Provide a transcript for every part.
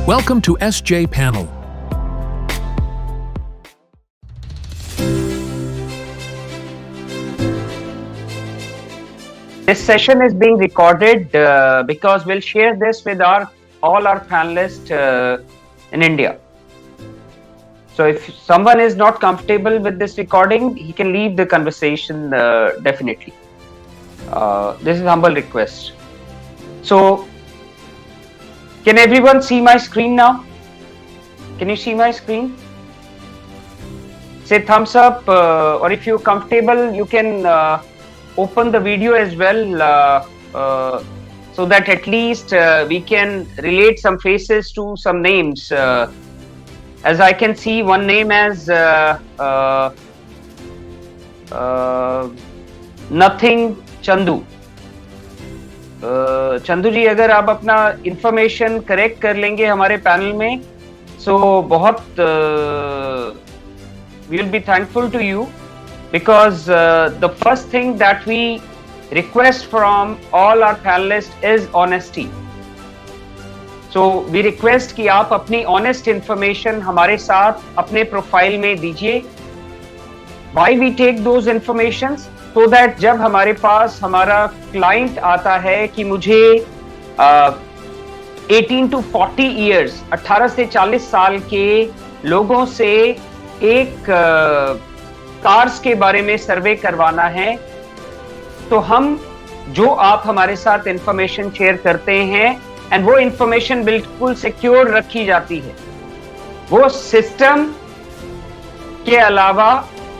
Welcome to SJ Panel. This session is being recorded because we'll share this with all our panelists in India. So if someone is not comfortable with this recording, he can leave the conversation definitely. This is a humble request. So, can everyone see my screen now? Can you see my screen? Say thumbs up, or if you're comfortable, you can open the video as well, so that at least we can relate some faces to some names. As I can see one name as Nothing Chandu. Chandu जी, अगर आप अपना information correct कर लेंगे हमारे panel में, so बहुत we will be thankful to you, because the first thing that we request from all our panelist is honesty. So we request कि आप अपनी ऑनेस्ट इंफॉर्मेशन हमारे साथ अपने प्रोफाइल में दीजिए. Why we take those informations? so that जब हमारे पास हमारा क्लाइंट आता है कि मुझे 18 to 40 years, 18 से 40 साल के लोगों से एक कार्स के बारे में सर्वे करवाना है, तो हम जो आप हमारे साथ इंफॉर्मेशन शेयर करते हैं, एंड वो इंफॉर्मेशन बिल्कुल सिक्योर रखी जाती है, वो सिस्टम के अलावा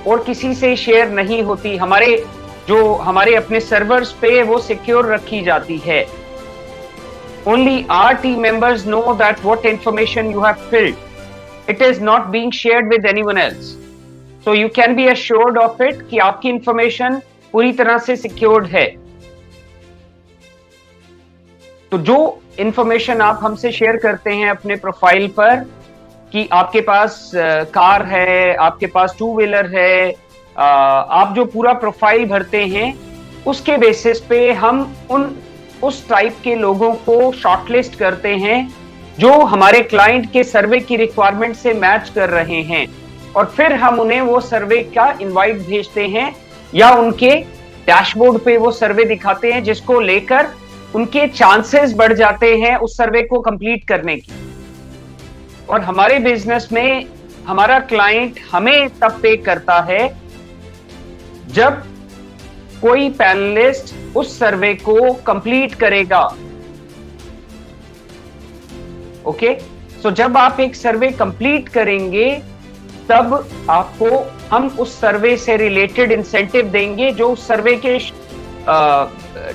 और किसी से शेयर नहीं होती. हमारे अपने सर्वर्स पे वो सिक्योर रखी जाती है. Only our team members know that what information you have filled, it is not being shared with anyone else. So you can be assured of it कि आपकी इंफॉर्मेशन पूरी तरह से सिक्योर्ड है. तो जो इंफॉर्मेशन आप हमसे शेयर करते हैं अपने प्रोफाइल पर कि आपके पास कार है, आपके पास टू व्हीलर है, आप जो पूरा प्रोफाइल भरते हैं, उसके बेसिस पे हम उस टाइप के लोगों को शॉर्टलिस्ट करते हैं जो हमारे क्लाइंट के सर्वे की रिक्वायरमेंट से मैच कर रहे हैं, और फिर हम उन्हें वो सर्वे का इनवाइट भेजते हैं या उनके डैशबोर्ड पे वो सर्वे दिखाते हैं, जिसको लेकर उनके चांसेस बढ़ जाते हैं उस सर्वे को कंप्लीट करने की. और हमारे बिजनेस में हमारा क्लाइंट हमें तब पे करता है जब कोई पैनलिस्ट उस सर्वे को कंप्लीट करेगा. ओके, सो जब आप एक सर्वे कंप्लीट करेंगे, तब आपको हम उस सर्वे से रिलेटेड इंसेंटिव देंगे, जो उस सर्वे के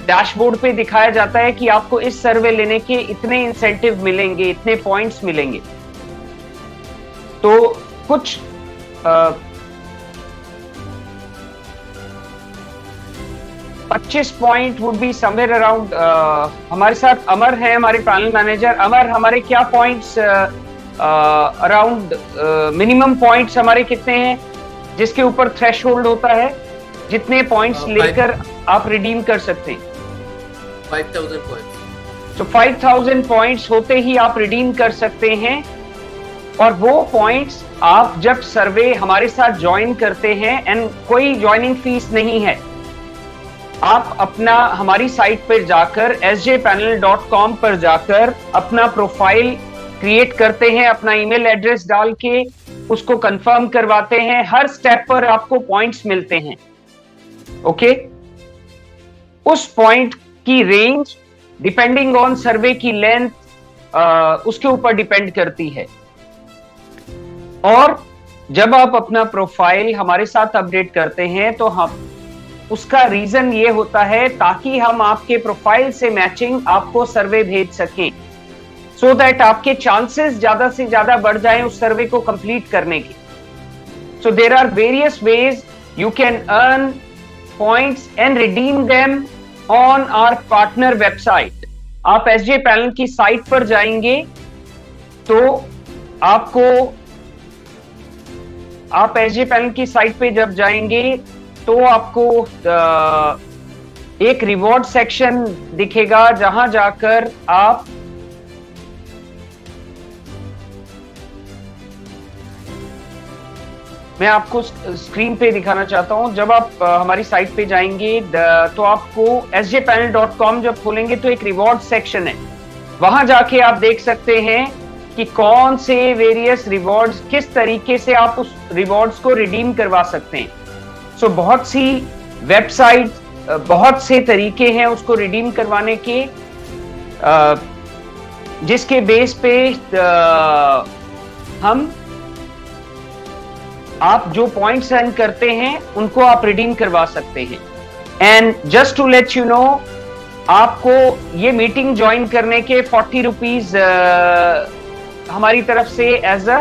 डैशबोर्ड पे दिखाया जाता है कि आपको इस सर्वे लेने के इतने इंसेंटिव मिलेंगे, इतने पॉइंट्स मिलेंगे. तो कुछ 25 point would be somewhere around. हमारे साथ अमर है, हमारे पैनल मैनेजर. अमर, हमारे क्या पॉइंट्स अराउंड मिनिमम पॉइंट्स हमारे कितने हैं जिसके ऊपर थ्रेशहोल्ड होता है, जितने पॉइंट्स लेकर आप रिडीम कर सकते हैं? 5000 पॉइंट्स. तो 5000 पॉइंट्स होते ही आप रिडीम कर सकते हैं, और वो पॉइंट्स आप जब सर्वे हमारे साथ ज्वाइन करते हैं, एंड कोई ज्वाइनिंग फीस नहीं है, आप अपना हमारी साइट पर जाकर sjpanel.com पर जाकर अपना प्रोफाइल क्रिएट करते हैं, अपना ईमेल एड्रेस डाल के उसको कंफर्म करवाते हैं. हर स्टेप पर आपको पॉइंट्स मिलते हैं. ओके, उस पॉइंट की रेंज डिपेंडिंग ऑन सर्वे की लेंथ उसके ऊपर डिपेंड करती है. और जब आप अपना प्रोफाइल हमारे साथ अपडेट करते हैं, तो हम उसका रीजन ये होता है ताकि हम आपके प्रोफाइल से मैचिंग आपको सर्वे भेज सकें, सो दैट आपके चांसेस ज्यादा से ज्यादा बढ़ जाएं उस सर्वे को कंप्लीट करने की. So there are various ways you can earn points and redeem them on our partner website. आप एसजे पैनल की साइट पर जाएंगे तो आप एसजे पैनल की साइट पे जब जाएंगे तो आपको एक रिवॉर्ड सेक्शन दिखेगा, जहां जाकर आप मैं आपको स्क्रीन पे दिखाना चाहता हूं। जब आप हमारी साइट पे जाएंगे तो आपको sjpanel.com जब खोलेंगे तो एक रिवॉर्ड सेक्शन है, वहां जाके आप देख सकते हैं कि कौन से वेरियस रिवॉर्ड्स, किस तरीके से आप उस रिवॉर्ड्स को रिडीम करवा सकते हैं। सो बहुत सी वेबसाइट, बहुत से तरीके हैं उसको रिडीम करवाने के, जिसके बेस पे हम आप जो पॉइंट्स अर्न करते हैं उनको आप रिडीम करवा सकते हैं। And just to let you know, आपको ये मीटिंग ज्वाइन करने के 40 रुपीज हमारी तरफ से एज अ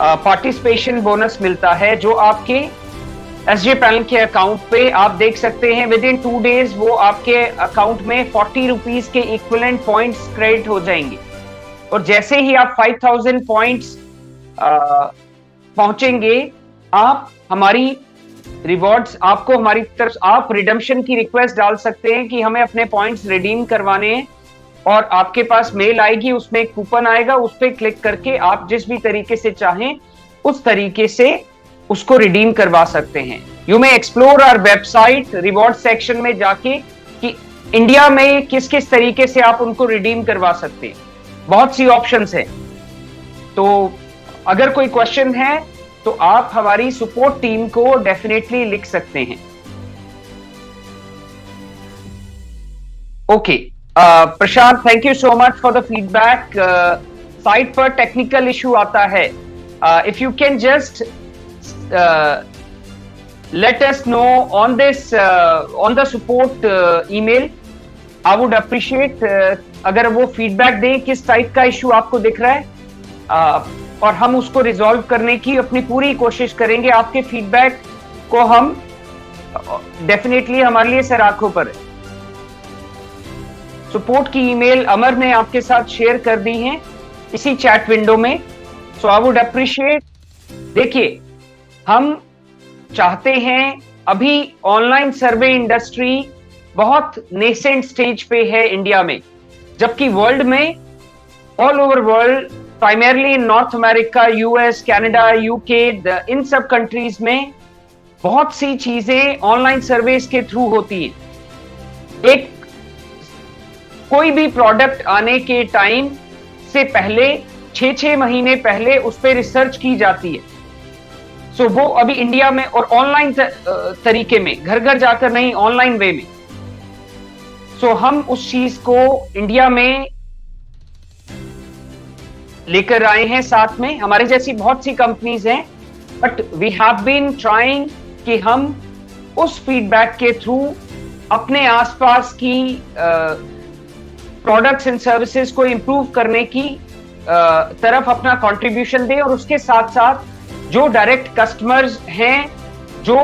पार्टिसिपेशन बोनस मिलता है, जो आपके एसजे पैनल के अकाउंट पे आप देख सकते हैं। विद इन 2 डेज वो आपके अकाउंट में 40 रुपीज के इक्विवेलेंट पॉइंट्स क्रेडिट हो जाएंगे। और जैसे ही आप 5000 पॉइंट्स पहुंचेंगे, आप हमारी रिवॉर्ड्स, आपको हमारी तरफ आप रिडम्पशन की रिक्वेस्ट डाल सकते हैं कि हमें अपने पॉइंट्स रिडीम करवाने हैं, और आपके पास मेल आएगी, उसमें एक कूपन आएगा, उस पर क्लिक करके आप जिस भी तरीके से चाहें उस तरीके से उसको रिडीम करवा सकते हैं। You may explore our website reward section में जाके कि इंडिया में किस किस तरीके से आप उनको रिडीम करवा सकते हैं। बहुत सी ऑप्शंस हैं। तो अगर कोई क्वेश्चन है तो आप हमारी सपोर्ट टीम को डेफिनेटली लिख सकते हैं। Okay Prashant, thank you so much for the feedback. Site पर टेक्निकल इशू आता है, if you can just let us know on this on the support email, I would appreciate अगर वो feedback दें किस टाइप का इशू आपको दिख रहा है, और हम उसको रिजॉल्व करने की अपनी पूरी कोशिश करेंगे। आपके फीडबैक को हम डेफिनेटली हमारे लिए सर आंखों पर है। सपोर्ट की ईमेल अमर ने आपके साथ शेयर कर दी है इसी चैट विंडो में। सो आई वुड अप्रिशिएट, देखिए हम चाहते हैं, अभी ऑनलाइन सर्वे इंडस्ट्री बहुत नेसेंट स्टेज पे है इंडिया में, जबकि वर्ल्ड में, all over world, primarily in North America, US, Canada, UK, इन सब कंट्रीज में बहुत सी चीजें ऑनलाइन सर्वेस के थ्रू होती है। एक कोई भी प्रोडक्ट आने के टाइम से पहले 6-6 महीने पहले उस पर रिसर्च की जाती है। सो वो अभी इंडिया में, और ऑनलाइन तरीके में, घर घर जाकर नहीं, ऑनलाइन वे में। सो हम उस चीज को इंडिया में लेकर आए हैं साथ में। हमारे जैसी बहुत सी कंपनीज हैं, but we have been trying कि हम उस फीडबैक के थ्रू अपने आसपास की प्रोडक्ट्स एंड सर्विसेज को इंप्रूव करने की तरफ अपना कंट्रीब्यूशन दें, और उसके साथ साथ जो डायरेक्ट कस्टमर्स हैं, जो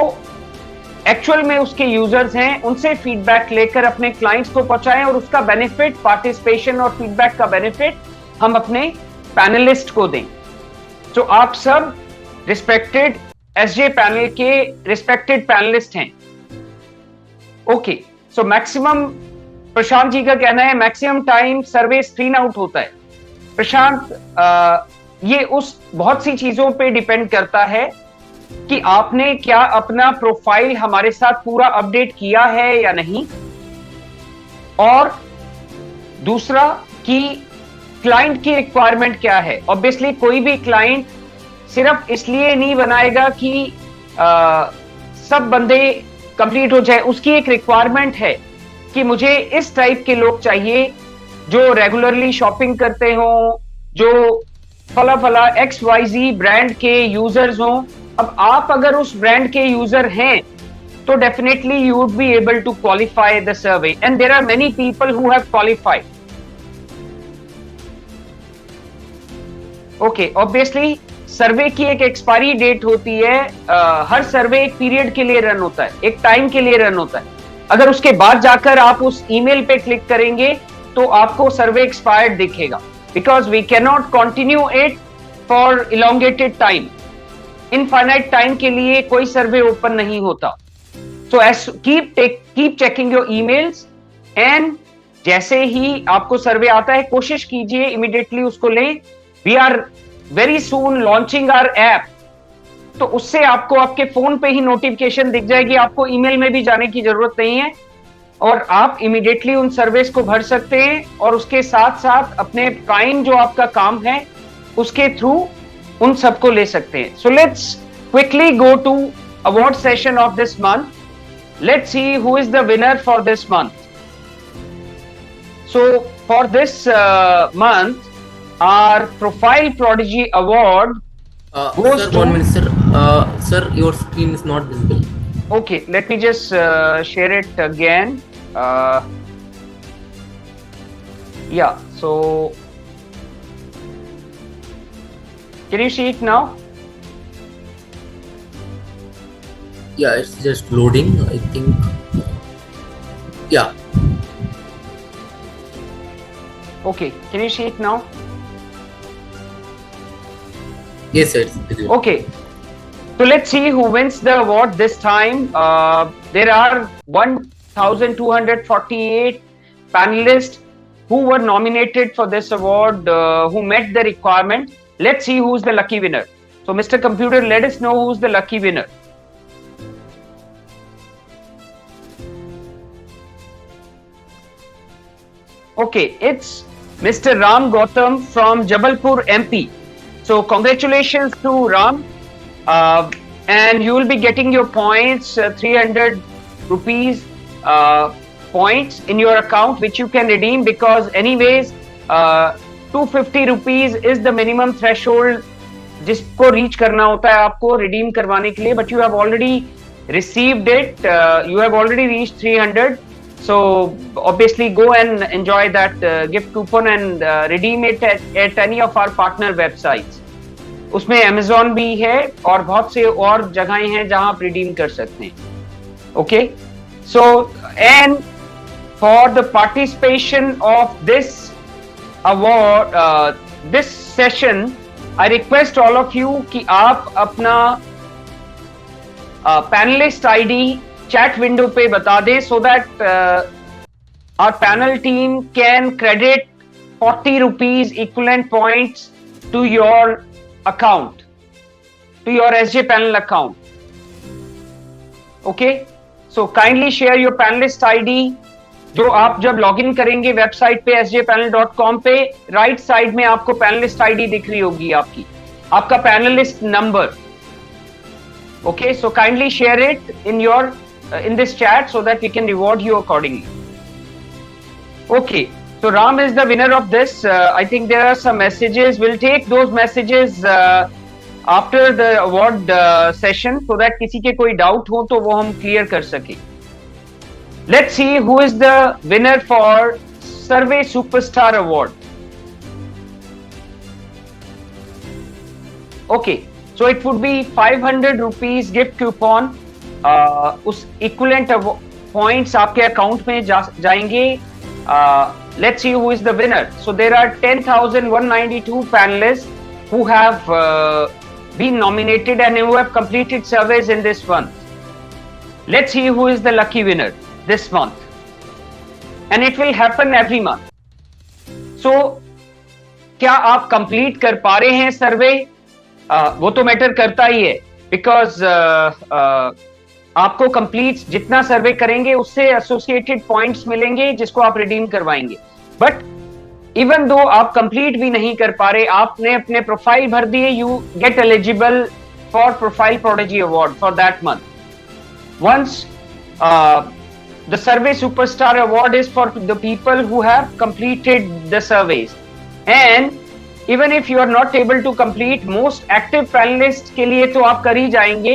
एक्चुअल में उसके यूजर्स हैं, उनसे फीडबैक लेकर अपने क्लाइंट्स को पहुंचाएं, और उसका बेनिफिट, पार्टिसिपेशन और फीडबैक का बेनिफिट हम अपने पैनलिस्ट को दें। तो आप सब रिस्पेक्टेड एसजे पैनल के रिस्पेक्टेड पैनलिस्ट हैं। Okay, so maximum, Prashant ji का कहना है मैक्सिमम टाइम सर्वे स्क्रीन आउट होता है। प्रशांत, ये उस बहुत सी चीजों पे डिपेंड करता है कि आपने क्या अपना प्रोफाइल हमारे साथ पूरा अपडेट किया है या नहीं, और दूसरा कि क्लाइंट की रिक्वायरमेंट क्या है। ऑब्वियसली कोई भी क्लाइंट सिर्फ इसलिए नहीं बनाएगा कि सब बंदे कंप्लीट हो जाए। उसकी एक रिक्वायरमेंट है कि मुझे इस टाइप के लोग चाहिए जो रेगुलरली शॉपिंग करते हो, जो फला XYZ ब्रांड के यूजर्स हों। अब आप अगर उस ब्रांड के यूजर हैं तो definitely you would be able to qualify the survey, and there are many people who have qualified. Okay, obviously survey की एक एक्सपायरी डेट होती है। हर सर्वे एक पीरियड के लिए रन होता है, एक टाइम के लिए रन होता है। अगर उसके बाद जाकर आप उस ईमेल पे क्लिक करेंगे तो आपको सर्वे एक्सपायर्ड दिखेगा, because we cannot continue it for elongated time. Infinite time के लिए कोई सर्वे ओपन नहीं होता। So keep checking your emails, and जैसे ही आपको सर्वे आता है कोशिश कीजिए इमीडिएटली उसको लें। We are very soon launching our app तो उससे आपको आपके फोन पे ही नोटिफिकेशन दिख जाएगी, आपको ईमेल में भी जाने की जरूरत नहीं है और आप इमीडिएटली उन सर्विस को भर सकते हैं और उसके साथ साथ अपने प्राइम जो आपका काम है उसके थ्रू उन सबको ले सकते हैं. So let's quickly go to award session of this month. Let's see who is the winner for this month. So for this month our Profile Prodigy Award goes sir, to... 1 minute, sir. Sir, your screen is not visible. Okay, let me just share it again. Yeah, so can you see it now? Yeah, it's just loading, I think. Yeah. Okay, can you see it now? Yes, sir, it's visible. Okay, so let's see who wins the award this time. There are 1248 panelists who were nominated for this award, who met the requirement. Let's see who's the lucky winner. So Mr. Computer, let us know who's the lucky winner. Okay, it's Mr. Ram Gautam from Jabalpur, MP. So congratulations to Ram, and you will be getting your points, 300 rupees points in your account, which you can redeem, because anyways 250 rupees is the minimum threshold जिसको reach करना होता है आपको redeem करवाने के लिए. But you have already received it, you have already reach 300. So obviously go and enjoy that gift coupon and redeem it at any of our partner websites. उसमें Amazon भी है और बहुत से और जगहें हैं जहां आप redeem कर सकते हैं. Okay, so and for the participation of this award, this session, I request all of you कि आप अपना panelist ID chat window पे बता दें, so that our panel team can credit 40 rupees equivalent points to your account, to your SJ panel account. Okay, so kindly share your panelist ID. जो आप जब login करेंगे वेबसाइट पे sjpanel.com पे, right side में आपको पैनलिस्ट आईडी दिख रही होगी, आपका panelist number. Okay, so kindly share it in your in this chat so that we can reward you accordingly. Okay, so Ram is the winner of this. I think there are some messages. We'll take those messages after the award session so that किसी के कोई doubt हो तो वो हम clear कर सके. Let's see who is the winner for Survey Superstar Award. Okay, so it would be 500 rupees gift coupon. उस equivalent points आपके account में जाएंगे. Let's see who is the winner. So there are 10,192 panelists who have been nominated and who have completed surveys in this month. Let's see who is the lucky winner this month, and it will happen every month. So क्या आप complete कर पा रहे हैं सर्वे? वो तो matter करता ही है, बिकॉज आपको कंप्लीट जितना सर्वे करेंगे उससे एसोसिएटेड पॉइंट्स मिलेंगे जिसको आप रिडीम करवाएंगे. बट इवन दो आप कंप्लीट भी नहीं कर पा रहे, आपने अपने प्रोफाइल भर दिए, you get eligible for profile prodigy award for that month. Once the survey superstar award is for the people who have completed the surveys, and even if you are not able to complete, most active panelists के लिए तो आप कर ही जाएंगे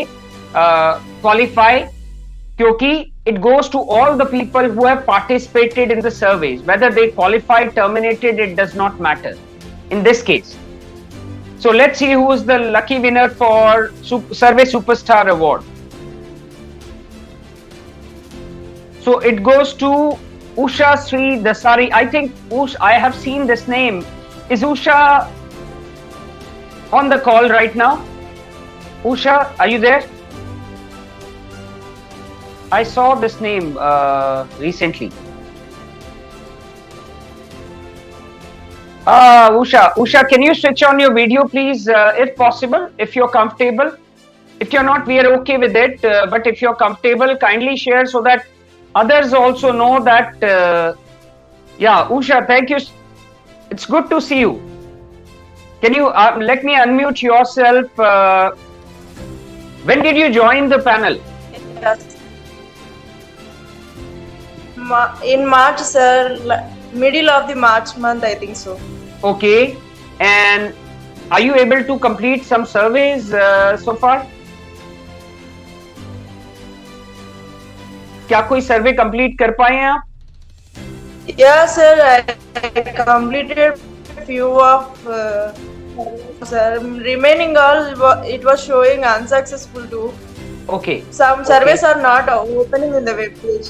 qualify, क्योंकि it goes to all the people who have participated in the surveys, whether they qualified, terminated, it does not matter in this case. So let's see who is the lucky winner for survey superstar award. So it goes to Usha Sri Dasari. I think I have seen this name. Is Usha on the call right now? Usha, are you there? I saw this name recently. Usha, can you switch on your video, please, if possible, if you're comfortable? If you're not, we are okay with it. But if you're comfortable, kindly share so that others also know that. Yeah, Usha, thank you. It's good to see you. Can you let me unmute yourself? When did you join the panel? Yes. In March, sir, middle of the March month, I think so. Okay. And are you able to complete some surveys so far? क्या कोई सर्वे complete कर पाए हैं आप? Yes, sir. I completed few of sir. Remaining all it was showing unsuccessful too. Okay. Some surveys are not opening in the web page.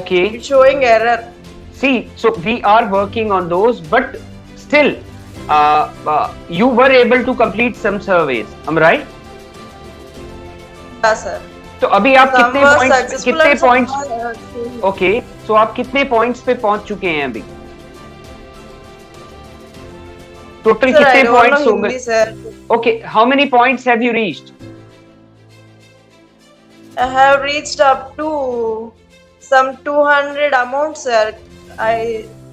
Okay. It's showing error. See, so we are working on those, but still, you were able to complete some surveys. Am I right? Yes, sir. तो अभी आप कितने points okay so आप कितने points पे पहुंच चुके हैं अभी टोटल कितने पॉइंट्स होंगे okay how many points have you reached I have reached up to some 200 amount, sir.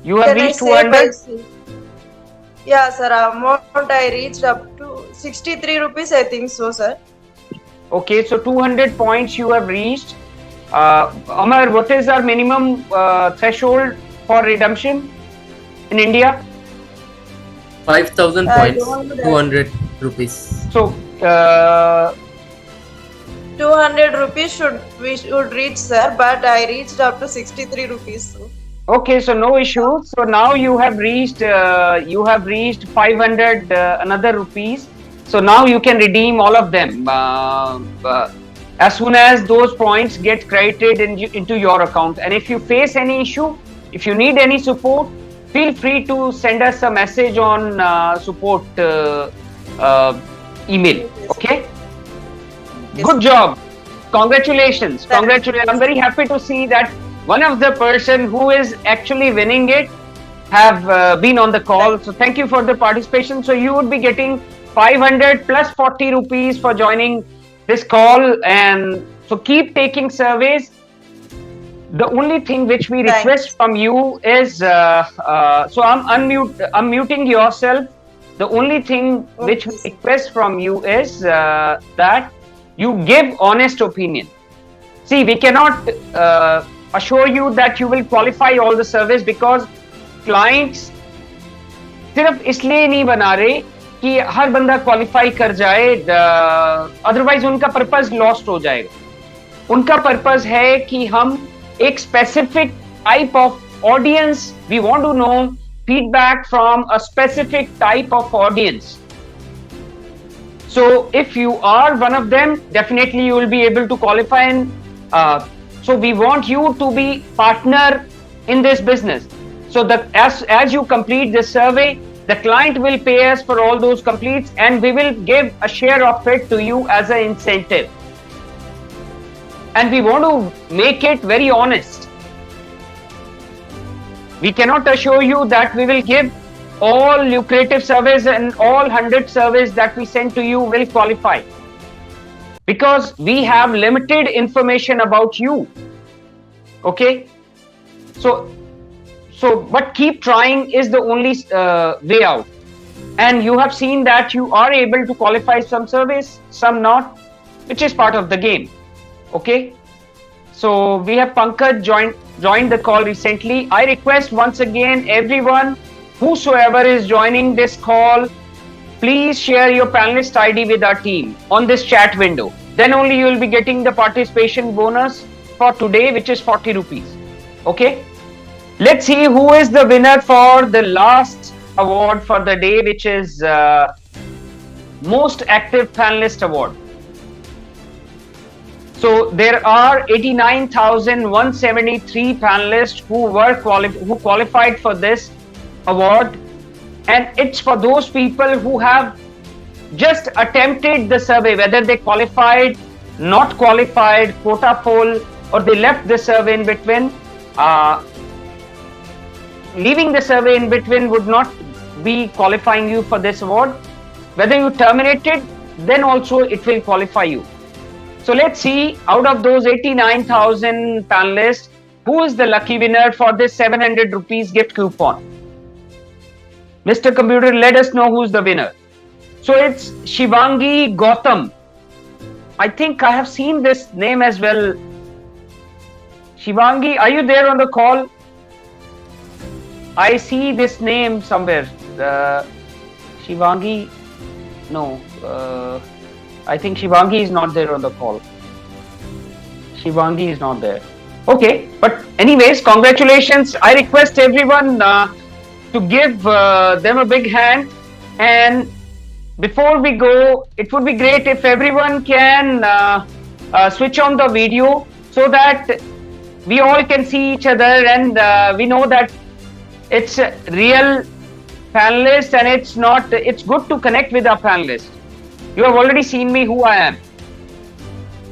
You have reached 200? Yeah, sir. Amount I reached up to 63 rupees, I think so, sir. Okay, so 200 points you have reached. Amar, what is our minimum threshold for redemption in India? 5,000 points, 200 rupees. So, 200 rupees we should reach, sir, but I reached up to 63 rupees. So. Okay, so no issue. So now you have reached 500 another rupees. So now you can redeem all of them as soon as those points get credited into your account. And if you face any issue, if you need any support, feel free to send us a message on support email. Okay? Yes. Good job. Congratulations. Congratulations. I'm very happy to see that one of the person who is actually winning it have been on the call. So thank you for the participation. So you would be getting 500 plus 40 rupees for joining this call, and so keep taking surveys. The only thing which we request from you is so I'm muting yourself. The only thing which we request from you is that you give honest opinion. See, we cannot assure you that you will qualify all the surveys because clients सिर्फ इसलिए नहीं बना रहे कि हर बंदा qualify कर जाए, otherwise उनका पर्पस लॉस्ट हो जाएगा। उनका पर्पस है कि हम एक specific type of audience, we want to know feedback from a specific type of audience. So if you are one of them, definitely you will be able to qualify, and so we want you to be partner in this business. So that as you complete this survey, the client will pay us for all those completes, and we will give a share of it to you as an incentive. And we want to make it very honest. We cannot assure you that we will give all lucrative surveys and all 100 surveys that we send to you will qualify, because we have limited information about you. Okay, so but keep trying is the only way out. And you have seen that you are able to qualify some surveys, some not, which is part of the game. Okay, so we have Pankaj joined the call recently. I request once again everyone, whosoever is joining this call, please share your panelist ID with our team on this chat window. Then only you will be getting the participation bonus for today, which is 40 rupees. Okay, let's see who is the winner for the last award for the day, which is most active panelist award. So there are 89,173 panelists who qualified for this award, and it's for those people who have just attempted the survey, whether they qualified, not qualified, quota full, or they left the survey in between. Leaving the survey in between would not be qualifying you for this award. Whether you terminated then also it will qualify you. So let's see, out of those 89,000 panelists, who is the lucky winner for this 700 rupees gift coupon? Mr. Computer, let us know who's the winner. So it's Shivangi Gautam. I think I have seen this name as well. Shivangi, are you there on the call? I see this name somewhere. Shivangi, no. I think Shivangi is not there on the call. Shivangi is not there. Okay, but anyways, congratulations. I request everyone to give them a big hand. And before we go, it would be great if everyone can switch on the video so that we all can see each other, and we know that it's a real panelist, and it's good to connect with our panelists. You have already seen me who I am.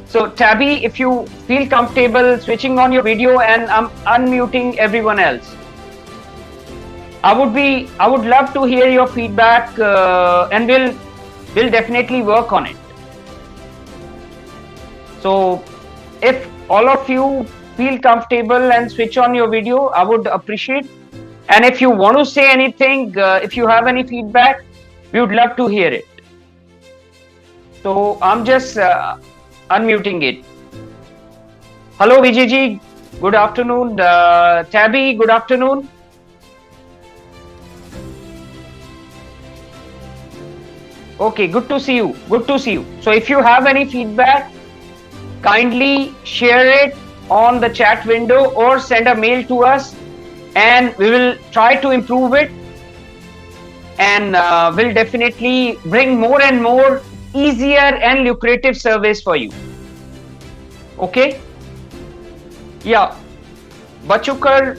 So Tabby, if you feel comfortable switching on your video, and I'm unmuting everyone else. I would love to hear your feedback, and we'll definitely work on it. So if all of you feel comfortable and switch on your video, I would appreciate. And if you want to say anything, if you have any feedback, we would love to hear it. So I'm just unmuting it. Hello Vijayji, good afternoon. Tabby, good afternoon. Okay, good to see you. Good to see you. So if you have any feedback, kindly share it on the chat window or send a mail to us, and we will try to improve it, and we'll definitely bring more and more easier and lucrative service for you. Okay? Yeah. Bachukar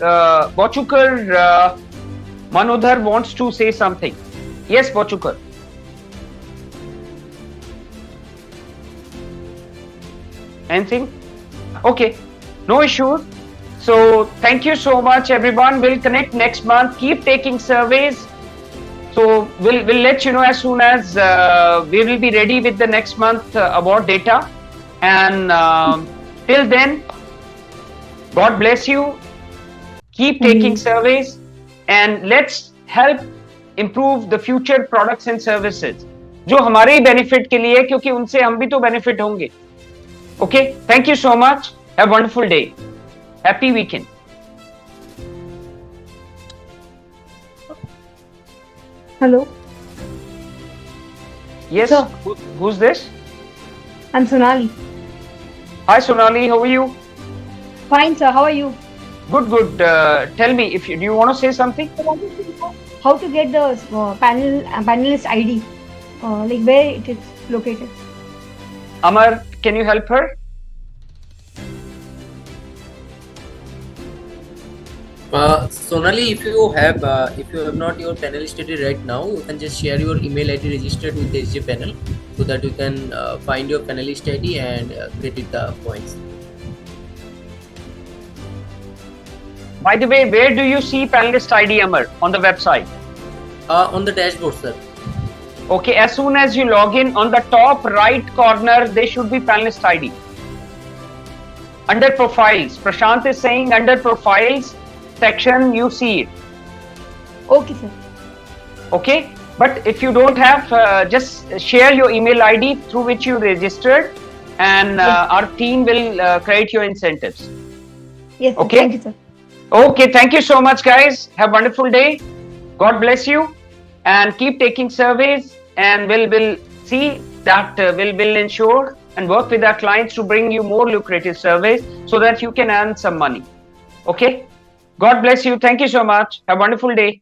Manodhar wants to say something. Yes, Bachukar. Anything? Okay, no issues. So thank you so much, everyone. We'll connect next month. Keep taking surveys. So we'll let you know as soon as we will be ready with the next month award data. And till then, God bless you. Keep taking surveys, and let's help improve the future products and services. जो हमारे ही benefit के लिए, क्योंकि उनसे हम भी तो benefit होंगे. Okay, thank you so much. Have a wonderful day. Happy weekend. Hello. Yes, Sir. Who's this? I'm Sonali. Hi Sonali, how are you? Fine, sir. How are you? Good, good. Tell me, do you want to say something? I wanted to know how to get the panelist ID, like where it is located. Amar, can you help her? Sonali, if you have not your panelist ID right now, you can just share your email ID registered with the SJ panel, so that you can find your panelist ID and credit the points. By the way, where do you see panelist ID, Amar? On the website? On the dashboard, sir. Okay, as soon as you log in, on the top right corner, there should be panelist ID. Under profiles, Prashant is saying under profiles section, you see it. Okay, sir. Okay, but if you don't have, just share your email ID through which you registered, and our team will create your incentives. Yes, sir. Okay. Thank you, sir. Okay, thank you so much, guys. Have a wonderful day. God bless you, and keep taking surveys, and we'll see that we'll ensure and work with our clients to bring you more lucrative surveys so that you can earn some money. Okay, God bless you. Thank you so much. Have a wonderful day.